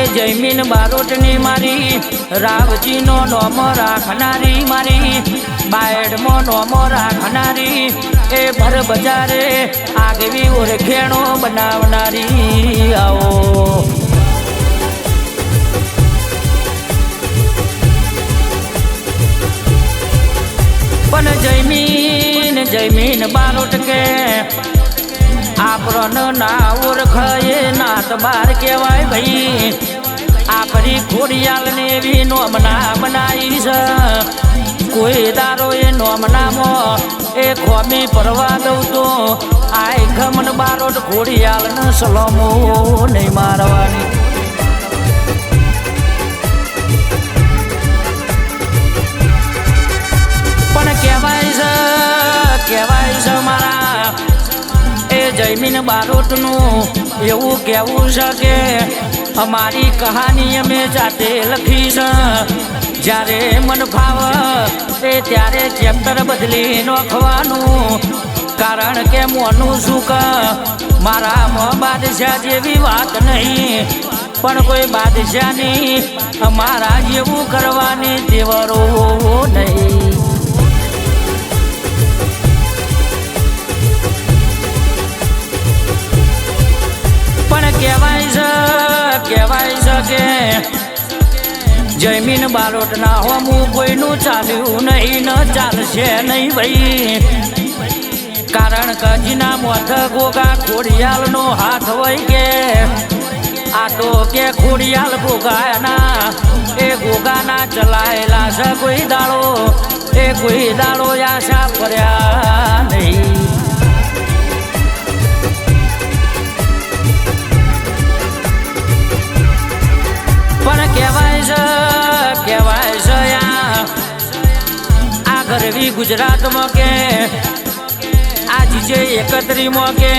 જયમીન બારોટની મારી રાવજીનો નોમ રાખનારી મારી બાયડમો નોમ રાખનારી એ ભર બજારે આગવી ઓળખેણો બનાવનારી આવો પણ જયમીન બારોટ કે આપણને ના ઓળખાય નાત બાર કહેવાય ભાઈ આપણી ખોડિયાલને એવી નોમના બનાવી છે કોઈ દારો એ નોમનામાં એ ખોમી પરવા દઉં તો આય ખમન બારોટ ખોડિયાલને સલામો નહીં મારવાની પણ કહેવાય છે મારા જયમીન બારોટનું એવું કહેવું છે કે અમારી કહાની અમે જાતે લખી છે જ્યારે મન ફાવે ત્યારે ચેપ્ટર બદલી નોખવાનું કારણ કે મોનું શું કે મારા બાદશાહ જેવી વાત નહીં પણ કોઈ બાદશાહની અમારા જેવું કરવાની તેવરો નહીં કહેવાય છે કે જયમીન બારોટ ના હોમું કોઈનું ચાલ્યું નહીં ન ચાલશે નહીં ભાઈ કારણ કે જીના મોથ ગોગા ખોડિયાલનો હાથ હોય કે આ તો કે ખોડિયાલ ગોગાના એ ગોગાના ચલાયેલા છે કોઈ દાડો આશા કર્યા નહીં પણ કહેવાય છે આ ગરવી ગુજરાતમાં કે આ જીજે 31માં કે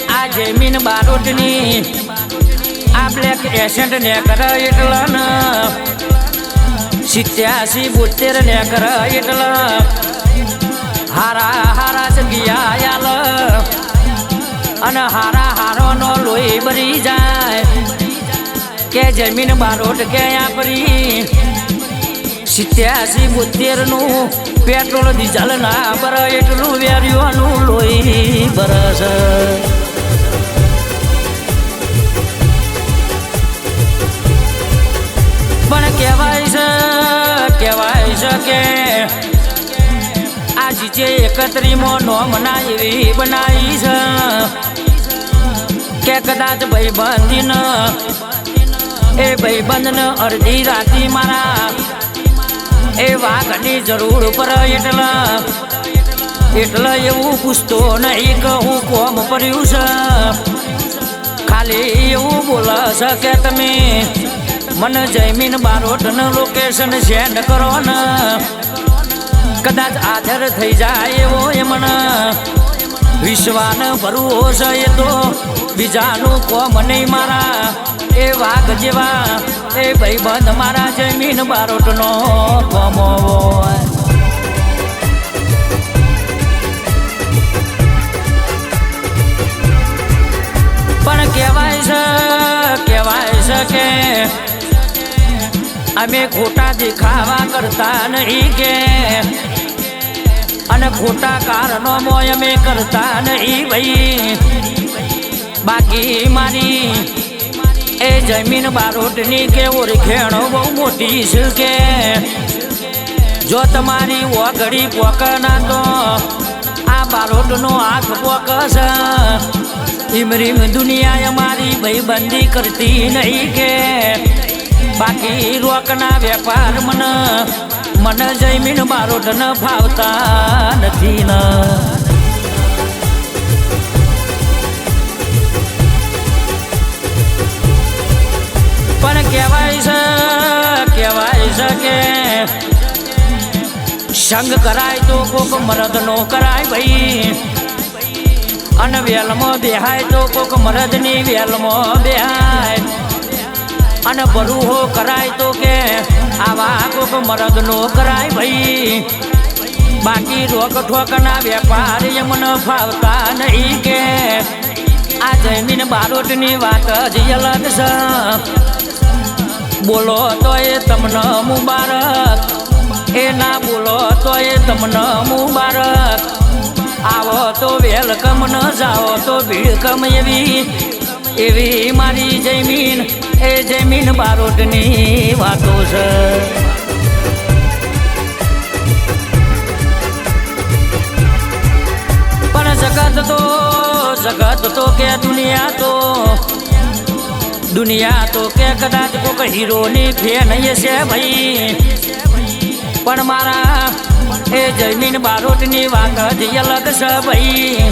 આ જયમીન બારોટની આ બ્લેક એસેન્ટ ને કરે એટલે 87-72 ને કરે એટલે હારા જગ્યા આલ અને હારોનો લોહી ભરી જાય કે જયમીન બારોટ કે આપણી 87-72 નું પેટ્રોલ ડીઝલ ના બર એટલું વેરિયોનું લોહી બરસ પણ કહેવાય છે કે આ જીજે 31માં નોમના એવી બનાવી છે કે કદાચ ભાઈબંધીને એ ભાઈબંધને અડધી રાતી મારા એ વાઘની જરૂર પર એટલે એવું પૂછતો નહીં કે હું કોમ કર્યું છે ખાલી એવું બોલે છે કે તમે મને જયમીન બારોટનું લોકેશન સેન્ડ કરો ને કદાચ હાજર થઈ જાય એવો એ મને વિશ્વાન ભરવો છે એ તો બીજાનું કોમ નહીં મારા એ વાઘ જેવા એ ભાઈબંધ મારા જયમીન બારોટનો કોમો પણ કહેવાય છે કે અમે ખોટા દેખાવા કરતા નહીં કે અને ખોટા કારણોમાં અમે કરતા નહીં ભાઈ બાકી મારી એ જયમીન બારોટની કે ઓળખેણો બહુ મોટી છે કે જો તમારી ઓગળી પોકના તો આ બારોટનો હાથ પોકસ ઈમરીમ દુનિયા અમારી ભાઈબંધી કરતી નહીં કે બાકી રોકના વેપાર મને જયમીન બારોટ ન ફાવતા નથી ન પણ કહેવાય છે કે સંગ કરાય તો કોક મરદ નો કરાય ભાઈ અને વેલમાં બેહાય તો કોક મરદની વેલમાં બેહાય અને બરુહો કરાય તો કે આવા કોક મરદ નો કરાય ભાઈ બાકી રોક ઠોકના વેપાર મને ફાવતા નહીં કે આ જમીન બારોટની વાત જ અલગ છે. બોલો તો એ તમને મુબારક, એ ના બોલો તો એ તમને મુબારક. આવો તો વેલકમ, ન જાઓ તો ભીડકમ. એવી મારી જમીન, એ જમીન બારોટની વાતો છે. પણ જગત તો કે દુનિયા તો કે કદાચ કોઈ હીરોની ફેન છે ભાઈ. પણ મારા એ જમીન બારોટની વાત જ અલગ છે ભાઈ.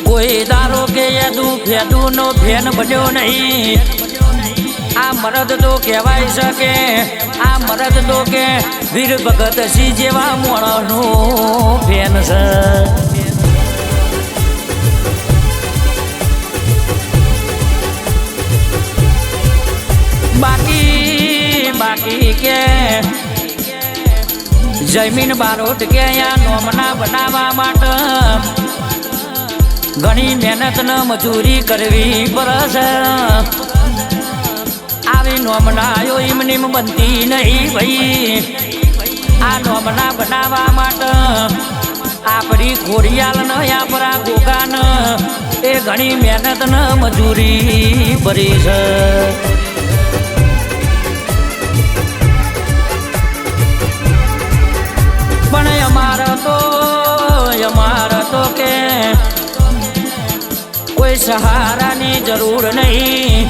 કોઈ દારો કે યદું ફેદું નો ફેન બન્યો નહીં. આ મરદ તો કહેવાય છે કે આ મરદ તો કે વીર ભગતસિંહ જેવા મોણનો ફેન છે. બાકી કે જમીન બારોટ કે અહીંયા નોમના બનાવવા માટે ઘણી મહેનત ને મજૂરી કરવી પડે. આવી નોમનાયો એમનીમ બનતી નહીં ભાઈ. આ નોમના બનાવવા માટે આપણી ખોડિયાલ ને આપણા ગોગા ને એ ઘણી મહેનત ને મજૂરી ભરી છે. પણ અમારા તો કે કોઈ સહારાની જરૂર નહીં.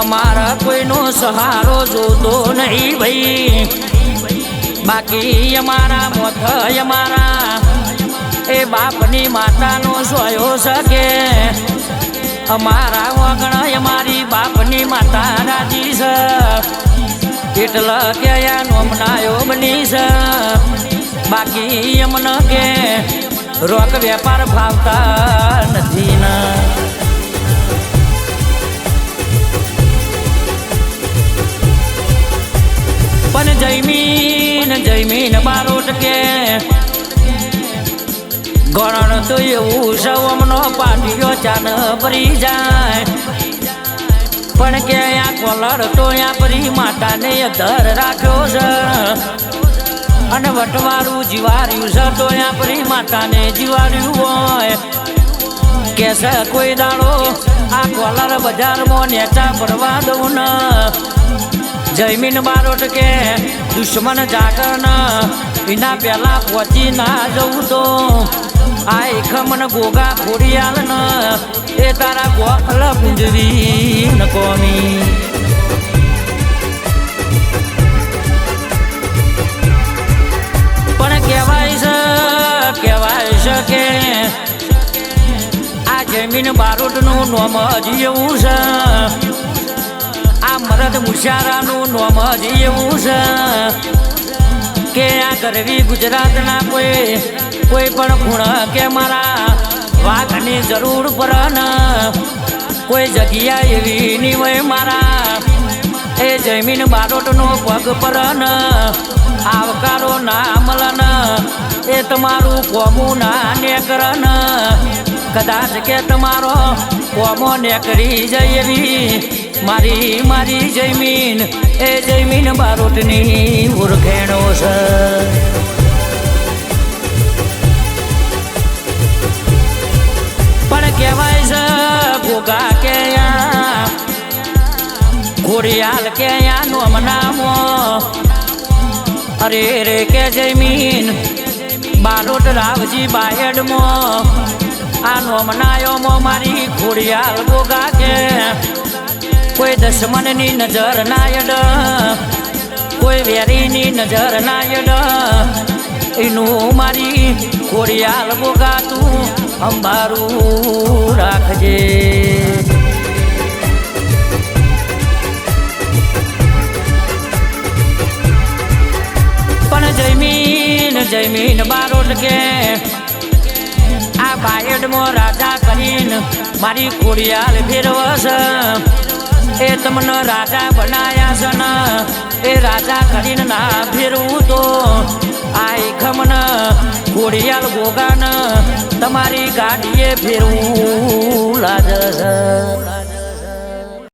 અમારા કોઈનો સહારો જોતો નહીં ભાઈ. બાકી અમારા મોથ અમારા એ બાપની માતાનો સોયો શકે. અમારા વગણ અમારી બાપની માતા રાજી છે. એટલે કે આ નોમનાયો બની છે. બાકી અમને કે રોક વેપાર ભાવતા નથી ને. પણ જમીન બારોટ કે ગણ તો એવું સૌ અમનો પાટીઓ ચાન ભરી જાય. પણ કે આ કોલર તો આ પરી માતાને ધર રાખ્યો છે. અને વટવારું જીવાર્યું છે તો આ પરી માતાને જીવાર્યું હોય. કે છે કોઈ દાડો આ કોલર બજારમાં નેચા પડવા દઉં ને. જમીન બારોટ કે દુશ્મન જાગર ને એના પહેલા પહોંચી ના જવું તો આ ખમન ગોગા ખોડિયાલ ને એ તારા ગોખલ ગુંજવી ન કોમી. પણ કહેવાય છે કે આ જમીન બારોટનું નોમ જ એવું છે. આ મરદ મુશારાનું નોમ જ એવું છે કે આ ગરવી ગુજરાતના કોઈ પણ ખૂણા કે મારા વાઘની જરૂર પડે ને કોઈ જગ્યા એવી નહીં હોય મારા એ જમીન બારોટનો પગ પડે ને આવકારો ના મળે ને એ તમારું કોમું ના નેકરે ને. કદાચ કે તમારો કોમો નેકરી જાય એવી મારી જમીન એ જમીન બારોટની ઓળખેણો છે. પણ કહેવાય છે ગોગા કે ખોડિયાલ કે નોમનામો અરે રે કે જમીન બારોટ રાવજી બાયડમો આ નોમનાયોમાં મારી ખોડિયાલ ગોગા કે કોઈ દુશ્મનની નજર ના યડ, કોઈ વેરીની નજર ના યડ. એનું મારી ખોડિયાલ ગોગા તું અંબારું રાખજે. પણ જમીન બારોટ કે આ બાયડમાં રાજા કરીને મારી ખોડિયાલ ફેરવશ. એ તમને રાજા બનાયા છે ને એ રાજા કરીને ના ફેરવું તો આ ખમન ખોડિયાલ ગોગાને તમારી ગાડીએ ફેરવું લાજ